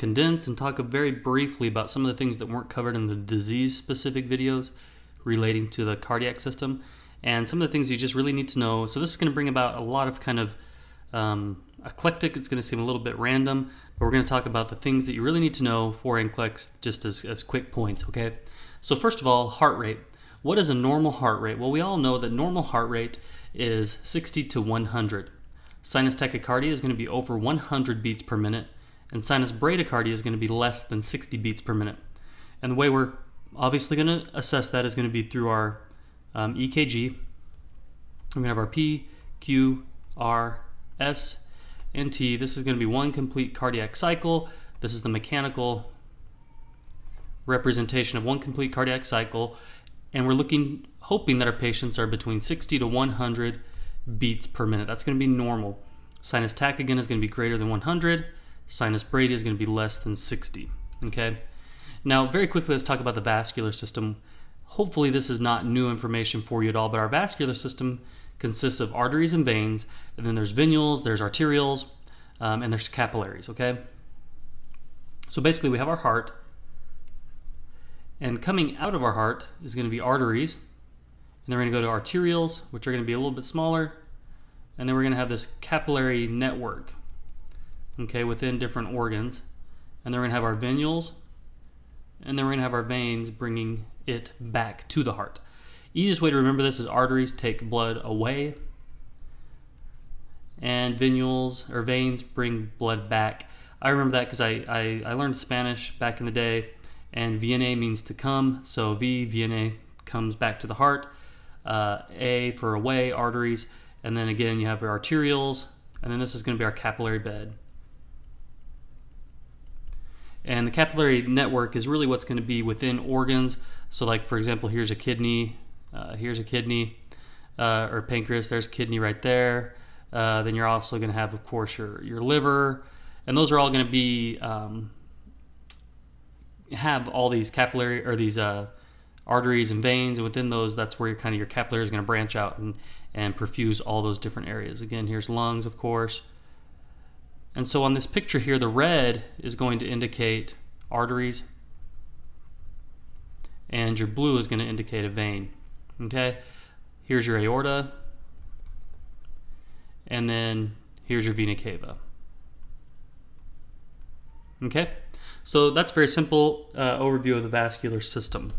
condense and talk very briefly about some of the things that weren't covered in the disease-specific videos relating to the cardiac system, and some of the things you just really need to know. So this is going to bring about a lot of kind of eclectic. It's going to seem a little bit random, but we're going to talk about the things that you really need to know for NCLEX just as quick points, okay? So first of all, heart rate. What is a normal heart rate? Well, we all know that normal heart rate is 60 to 100. Sinus tachycardia is going to be over 100 beats per minute, and sinus bradycardia is going to be less than 60 beats per minute. And the way we're obviously going to assess that is going to be through our EKG. We're going to have our P, Q, R, S, and T. This is going to be one complete cardiac cycle. This is the mechanical representation of one complete cardiac cycle. And we're hoping that our patients are between 60 to 100 beats per minute. That's going to be normal. Sinus tach again is going to be greater than 100. Sinus brady is going to be less than 60. Okay. Now, very quickly, let's talk about the vascular system. Hopefully, this is not new information for you at all, but our vascular system consists of arteries and veins, and then there's venules, there's arterioles, and there's capillaries, okay? So basically, we have our heart, and coming out of our heart is going to be arteries, and then we're going to go to arterioles, which are going to be a little bit smaller, and then we're going to have this capillary network, okay, within different organs, and then we're going to have our venules, and then we're going to have our veins bringing it back to the heart. Easiest way to remember this is arteries take blood away, and venules or veins bring blood back. I remember that because I learned Spanish back in the day, and viene means to come, so viene comes back to the heart, A for away, arteries, and then again you have your arterioles, and then this is going to be our capillary bed. And the capillary network is really what's going to be within organs. So like, for example, here's a kidney, or pancreas, there's a kidney right there. Then you're also going to have, of course, your liver. And those are all going to be, have all these capillary, or these arteries and veins. And within those, that's where your capillary is going to branch out and perfuse all those different areas. Again, here's lungs, of course. And so on this picture here, the red is going to indicate arteries, and your blue is going to indicate a vein. Okay, here's your aorta, and then here's your vena cava. Okay, so that's a very simple overview of the vascular system.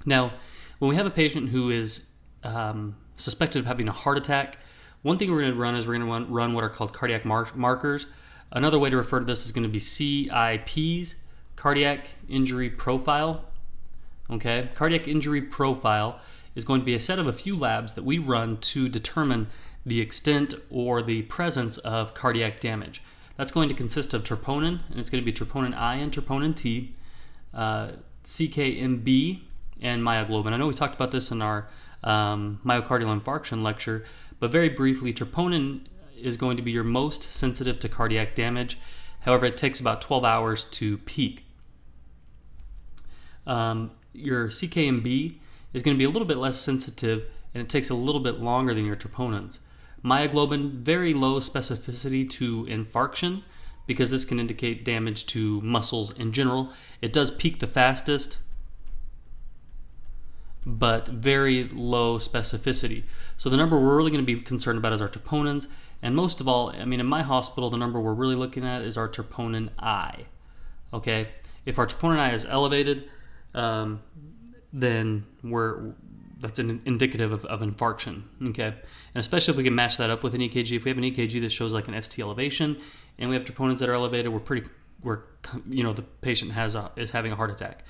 Now, when we have a patient who is suspected of having a heart attack, one thing we're going to run is we're going to run what are called cardiac markers. Another way to refer to this is going to be CIPs, cardiac injury profile. Okay, cardiac injury profile is going to be a set of a few labs that we run to determine the extent or the presence of cardiac damage. That's going to consist of troponin, and it's going to be troponin I and troponin T, CKMB, and myoglobin. I know we talked about this in our myocardial infarction lecture, but very briefly, troponin is going to be your most sensitive to cardiac damage. However, it takes about 12 hours to peak. Your CKMB is going to be a little bit less sensitive, and it takes a little bit longer than your troponins. Myoglobin, very low specificity to infarction, because this can indicate damage to muscles in general. It does peak the fastest, but very low specificity. So the number we're really going to be concerned about is our troponins, and most of all, I mean, in my hospital, the number we're really looking at is our troponin I. Okay, if our troponin I is elevated, then that's indicative of infarction. Okay, and especially if we can match that up with an EKG. If we have an EKG that shows like an ST elevation, and we have troponins that are elevated, the patient is having a heart attack.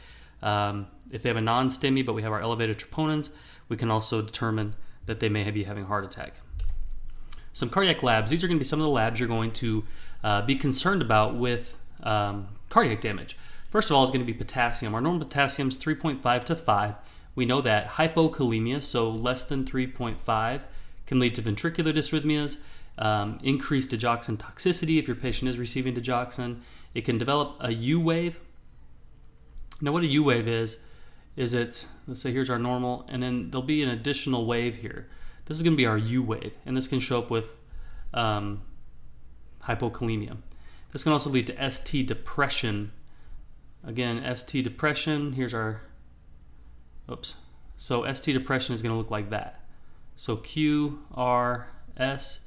If they have a non-STEMI, but we have our elevated troponins, we can also determine that they may be having a heart attack. Some cardiac labs. These are going to be some of the labs you're going to be concerned about with cardiac damage. First of all is going to be potassium. Our normal potassium is 3.5 to 5. We know that hypokalemia, so less than 3.5, can lead to ventricular dysrhythmias, increased digoxin toxicity if your patient is receiving digoxin. It can develop a U wave. Now what a U wave is let's say here's our normal, and then there'll be an additional wave here. This is going to be our U wave, and this can show up with hypokalemia. This can also lead to ST depression. Again, ST depression, here's our, oops. So ST depression is going to look like that. So Q, R, S,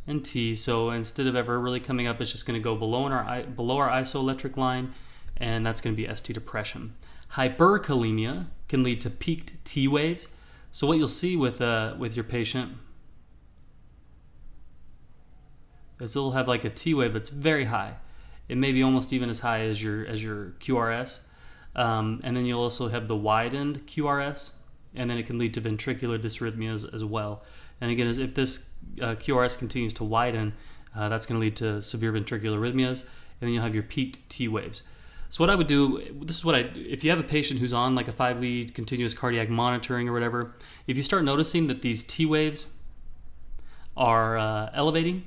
and T. So instead of ever really coming up, it's just going to go below our isoelectric line, and that's going to be ST depression. Hyperkalemia can lead to peaked T waves. So what you'll see with your patient is they'll have like a T wave that's very high. It may be almost even as high as your QRS, and then you'll also have the widened QRS, and then it can lead to ventricular dysrhythmias as well. And again, as if this QRS continues to widen, that's going to lead to severe ventricular arrhythmias, and then you'll have your peaked T waves. So what I would do, this is what I do, if you have a patient who's on like a 5-lead continuous cardiac monitoring or whatever, if you start noticing that these T waves are elevating,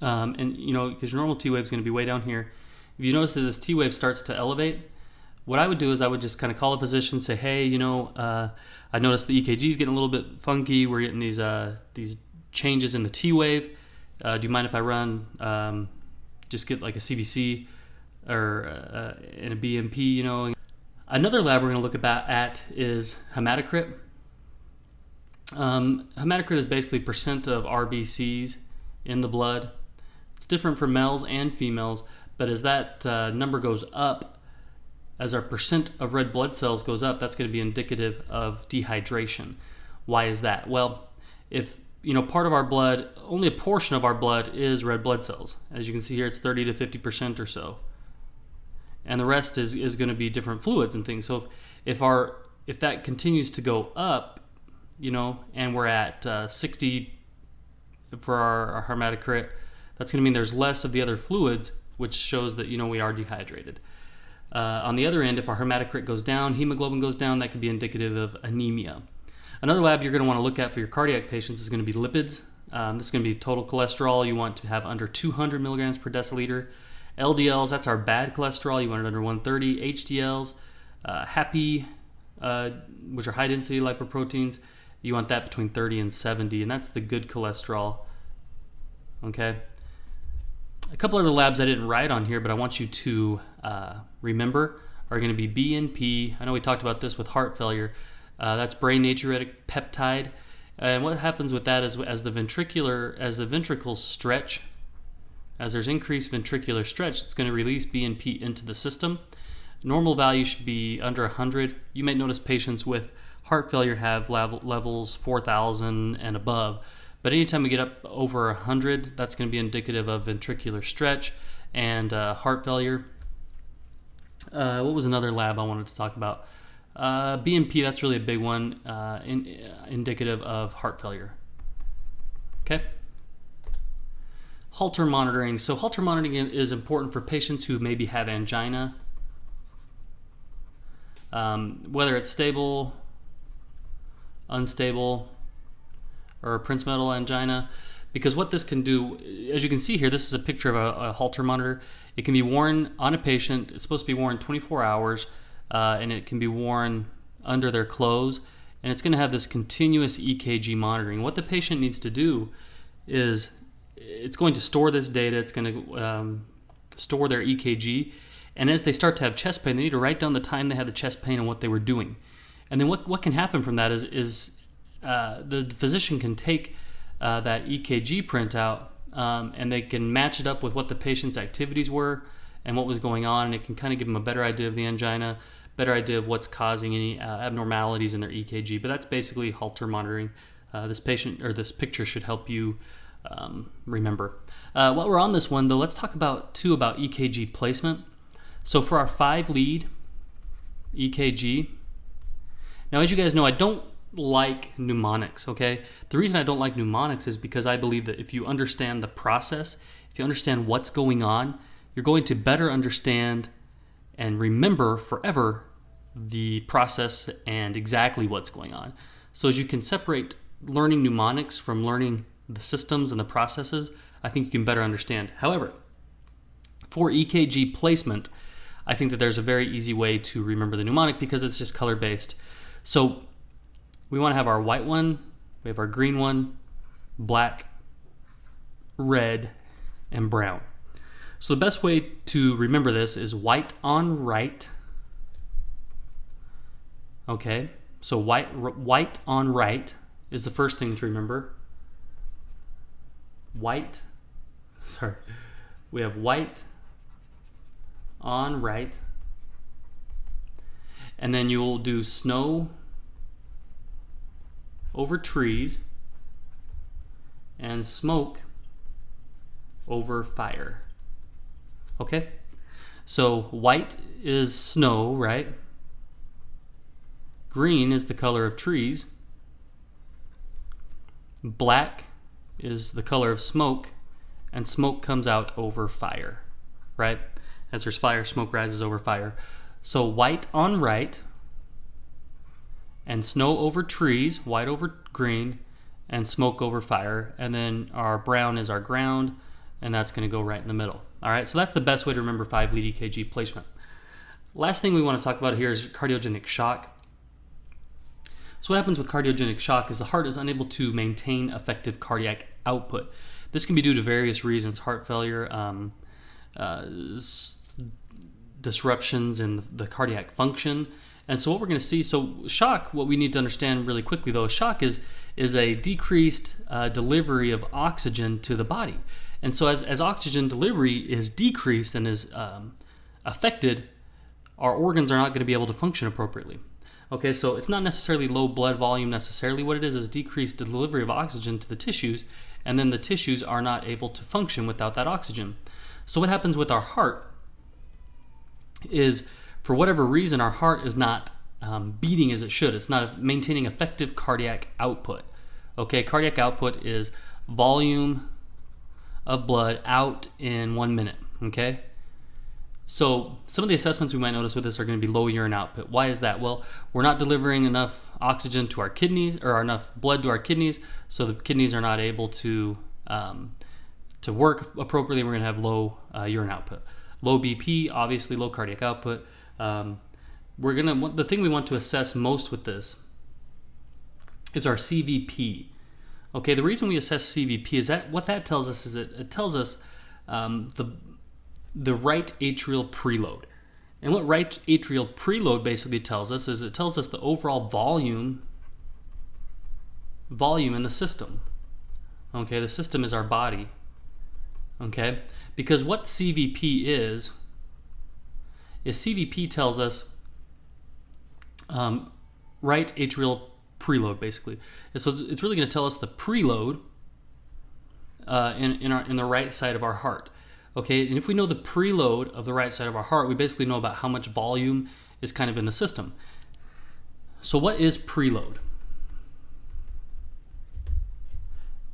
and you know, because your normal T wave is going to be way down here, if you notice that this T wave starts to elevate, what I would do is I would just kind of call a physician, say, hey, you know, I noticed the EKG is getting a little bit funky. We're getting these changes in the T wave. Do you mind if I run, just get like a CBC or and a BMP, you know? Another lab we're going to look at is hematocrit. Hematocrit is basically percent of RBCs in the blood. It's different for males and females, but as that number goes up, as our percent of red blood cells goes up, that's going to be indicative of dehydration. Why is that? Well, if you know, part of our blood, only a portion of our blood is red blood cells. As you can see here, it's 30 to 50% or so. And the rest is going to be different fluids and things. So if that continues to go up, you know, and we're at 60 for our hematocrit, that's going to mean there's less of the other fluids, which shows that, you know, we are dehydrated. On the other end, if our hematocrit goes down, hemoglobin goes down, that could be indicative of anemia. Another lab you're going to want to look at for your cardiac patients is going to be lipids. This is going to be total cholesterol. You want to have under 200 milligrams per deciliter. LDLs, that's our bad cholesterol. You want it under 130. HDLs, happy, which are high density lipoproteins, you want that between 30 and 70, and that's the good cholesterol. Okay. A couple other labs I didn't write on here, but I want you to remember are going to be BNP. I know we talked about this with heart failure. That's brain natriuretic peptide. And what happens with that is as the ventricles stretch, as there's increased ventricular stretch, it's going to release BNP into the system. Normal value should be under 100. You may notice patients with heart failure have levels 4,000 and above. But anytime we get up over 100, that's going to be indicative of ventricular stretch and heart failure. What was another lab I wanted to talk about? BNP, that's really a big one, indicative of heart failure. Okay. Holter monitoring. So Holter monitoring is important for patients who maybe have angina, whether it's stable, unstable, or Prince-Metal angina, because what this can do, as you can see here, this is a picture of a Holter monitor. It can be worn on a patient. It's supposed to be worn 24 hours, and it can be worn under their clothes, and it's going to have this continuous EKG monitoring. What the patient needs to do is it's going to store this data. It's going to store their EKG, and as they start to have chest pain, they need to write down the time they had the chest pain and what they were doing. And then what can happen from that is the physician can take that EKG printout and they can match it up with what the patient's activities were and what was going on, and it can kind of give them a better idea of the angina, better idea of what's causing any abnormalities in their EKG. But that's basically Holter monitoring. This patient or this picture should help you remember. While we're on this one, though, let's talk about EKG placement. So for our 5-lead EKG, now as you guys know, I don't like mnemonics, okay? The reason I don't like mnemonics is because I believe that if you understand the process, if you understand what's going on, you're going to better understand and remember forever the process and exactly what's going on. So as you can separate learning mnemonics from learning the systems and the processes, I think you can better understand. However, for EKG placement, I think that there's a very easy way to remember the mnemonic because it's just color-based. So we want to have our white one, we have our green one, black, red, and brown. So the best way to remember this is white on right. Okay, so white on right is the first thing to remember. We have white on right. And then you'll do snow over trees and smoke over fire. Okay? So white is snow, right? Green is the color of trees. Black is the color of smoke, and smoke comes out over fire, right? As there's fire, smoke rises over fire. So white on right, and snow over trees, white over green, and smoke over fire. And then our brown is our ground, and that's going to go right in the middle. All right, so that's the best way to remember 5 lead EKG placement. Last thing we want to talk about here is cardiogenic shock. So what happens with cardiogenic shock is the heart is unable to maintain effective cardiac output. This can be due to various reasons: heart failure, disruptions in the cardiac function. And so what we're going to see, so shock, what we need to understand really quickly though, shock is a decreased delivery of oxygen to the body. And so as oxygen delivery is decreased and is affected, our organs are not going to be able to function appropriately. Okay, so it's not necessarily low blood volume necessarily. What it is decreased delivery of oxygen to the tissues, and then the tissues are not able to function without that oxygen. So what happens with our heart is, for whatever reason, our heart is not beating as it should. It's not maintaining effective cardiac output. Okay, cardiac output is volume of blood out in 1 minute. Okay, so some of the assessments we might notice with this are going to be low urine output. Why is that? Well, we're not delivering enough oxygen to our kidneys, or enough blood to our kidneys, so the kidneys are not able to work appropriately. We're going to have low urine output. Low BP, obviously low cardiac output. The thing we want to assess most with this is our CVP. Okay, the reason we assess CVP is that what that tells us is it tells us the right atrial preload. And what right atrial preload basically tells us is it tells us the overall volume in the system. Okay, the system is our body. Okay, because what CVP is CVP tells us right atrial preload, basically. And so it's really going to tell us the preload in the right side of our heart. Okay, and if we know the preload of the right side of our heart, we basically know about how much volume is kind of in the system. So what is preload?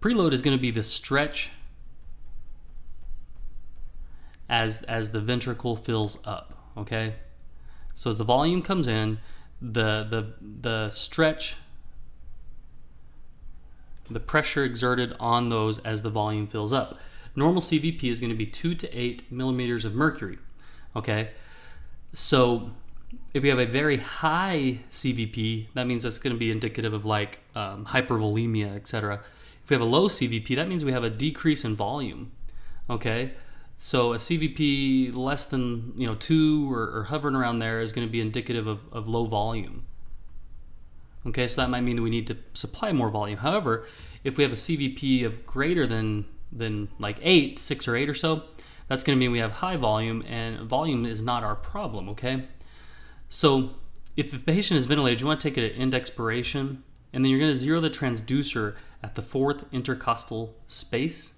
Preload is going to be the stretch as the ventricle fills up. Okay, so as the volume comes in, the stretch, the pressure exerted on those as the volume fills up. Normal CVP is going to be 2 to 8 millimeters of mercury. Okay, so if we have a very high CVP, that means that's going to be indicative of like hypervolemia, etc. If we have a low CVP, that means we have a decrease in volume. Okay, so a CVP less than 2 or hovering around there is going to be indicative of low volume. Okay, so that might mean that we need to supply more volume. However, if we have a CVP of greater than like 6 or 8 or so, that's going to mean we have high volume, and volume is not our problem. Okay, so if the patient is ventilated, you want to take it at end expiration, and then you're going to zero the transducer at the 4th intercostal space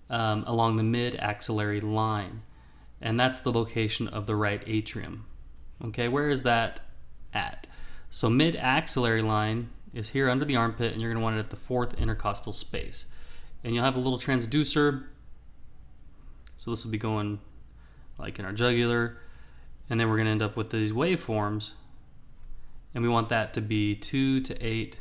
along the mid-axillary line, and that's the location of the right atrium. Okay, where is that at? So mid-axillary line is here under the armpit, and you're going to want it at the 4th intercostal space. And you'll have a little transducer. So this will be going like in our jugular, and then we're going to end up with these waveforms, and we want that to be 2 to 8